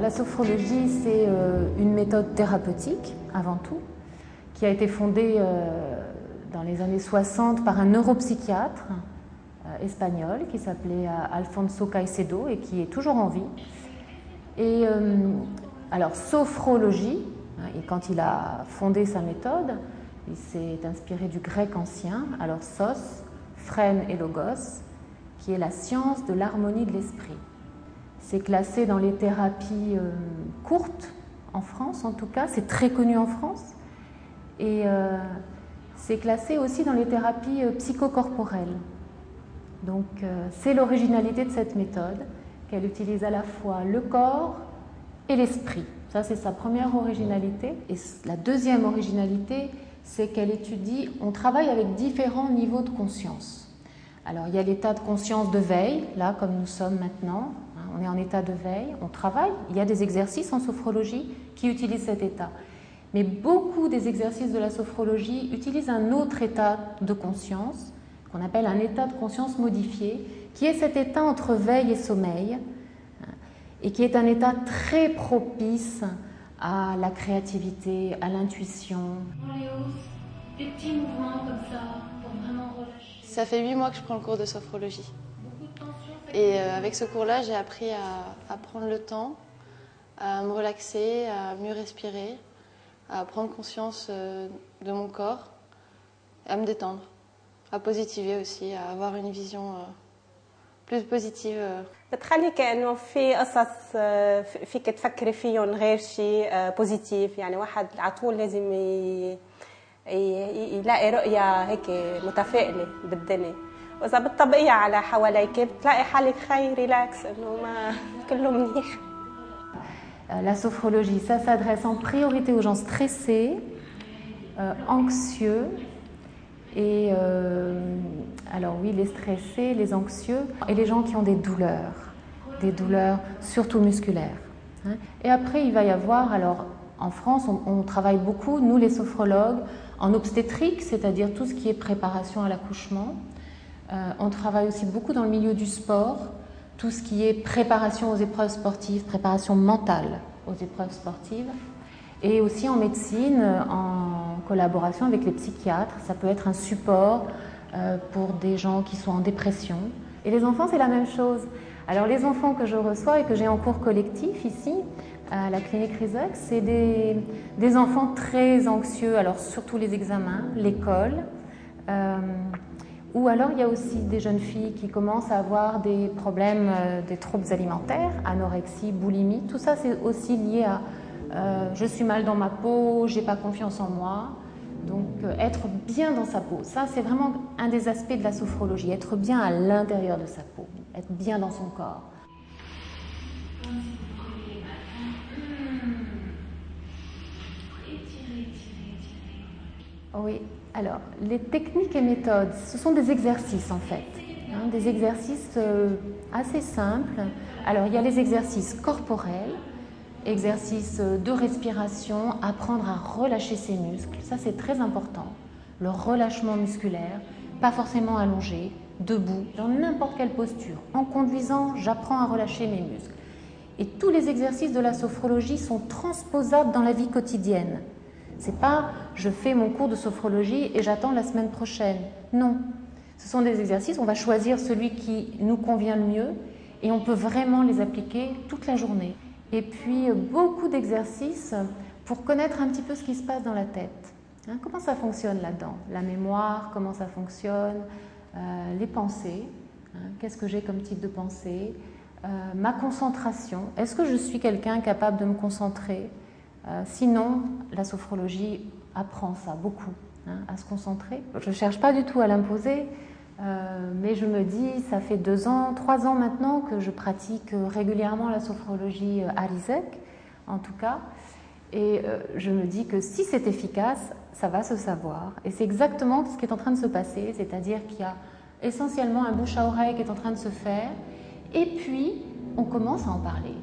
la sophrologie, c'est une méthode thérapeutique, avant tout, qui a été fondée dans les années 60 par un neuropsychiatre espagnol qui s'appelait Alfonso Caicedo et qui est toujours en vie. Et alors, sophrologie, et quand il a fondé sa méthode, il s'est inspiré du grec ancien, alors sos, phrène et logos, qui est la science de l'harmonie de l'esprit. C'est classé dans les thérapies courtes, en France en tout cas, c'est très connu en France. Et c'est classé aussi dans les thérapies psychocorporelles. Donc c'est l'originalité de cette méthode, qu'elle utilise à la fois le corps et l'esprit. Ça, c'est sa première originalité. Et la deuxième originalité, c'est qu'elle étudie, on travaille avec différents niveaux de conscience. Alors, il y a l'état de conscience de veille, là, comme nous sommes maintenant. On est en état de veille, on travaille. Il y a des exercices en sophrologie qui utilisent cet état. Mais beaucoup des exercices de la sophrologie utilisent un autre état de conscience, qu'on appelle un état de conscience modifié, qui est cet état entre veille et sommeil, et qui est un état très propice à la créativité, à l'intuition. Des petits mouvements comme ça, pour vraiment relâcher. Ça fait 8 mois que je prends le cours de sophrologie. Et avec ce cours-là, j'ai appris à prendre le temps, à me relaxer, à mieux respirer, à prendre conscience de mon corps, à me détendre, à positiver aussi, à avoir une vision plus positive. بتخليك انه في قصص فيك تفكري فيهم غير شيء بوزيتيف يعني واحد على طول لازم يلاقي رؤية هيك متفائلة بالدنيا وإذا بتطبقيها على حواليك بتلاقي حالك خير ريلاكس إنه ما كله منيح. La sophrologie, ça s'adresse en priorité aux gens stressés, anxieux et alors oui, les stressés, les anxieux et les gens qui ont des douleurs surtout musculaires. Et après, il va y avoir, alors en France, on travaille beaucoup, nous les sophrologues, en obstétrique, c'est-à-dire tout ce qui est préparation à l'accouchement. On travaille aussi beaucoup dans le milieu du sport, tout ce qui est préparation aux épreuves sportives, préparation mentale aux épreuves sportives. Et aussi en médecine, en collaboration avec les psychiatres. Ça peut être un support pour des gens qui sont en dépression. Et les enfants, c'est la même chose. Alors les enfants que je reçois et que j'ai en cours collectif ici, à la clinique Rizeuk, c'est des enfants très anxieux, alors surtout les examens, l'école. Ou alors il y a aussi des jeunes filles qui commencent à avoir des problèmes, des troubles alimentaires, anorexie, boulimie. Tout ça, c'est aussi lié à je suis mal dans ma peau, j'ai pas confiance en moi. Donc être bien dans sa peau, ça c'est vraiment un des aspects de la sophrologie, être bien à l'intérieur de sa peau, être bien dans son corps. Oui, alors les techniques et méthodes, ce sont des exercices en fait, des exercices assez simples. Alors il y a les exercices corporels, exercices de respiration, apprendre à relâcher ses muscles, ça c'est très important. Le relâchement musculaire, pas forcément allongé, debout, dans n'importe quelle posture. En conduisant, j'apprends à relâcher mes muscles. Et tous les exercices de la sophrologie sont transposables dans la vie quotidienne. C'est pas je fais mon cours de sophrologie et j'attends la semaine prochaine. Non, ce sont des exercices, on va choisir celui qui nous convient le mieux et on peut vraiment les appliquer toute la journée. Et puis beaucoup d'exercices pour connaître un petit peu ce qui se passe dans la tête. Comment ça fonctionne là-dedans? La mémoire, comment ça fonctionne? Les pensées, qu'est-ce que j'ai comme type de pensée? Ma concentration, est-ce que je suis quelqu'un capable de me concentrer? Sinon, la sophrologie apprend ça beaucoup, à se concentrer. Je ne cherche pas du tout à l'imposer, mais je me dis, ça fait 2 ans, 3 ans maintenant que je pratique régulièrement la sophrologie à Rizeuk, en tout cas, et je me dis que si c'est efficace, ça va se savoir. Et c'est exactement ce qui est en train de se passer, c'est-à-dire qu'il y a essentiellement un bouche à oreille qui est en train de se faire, et puis on commence à en parler.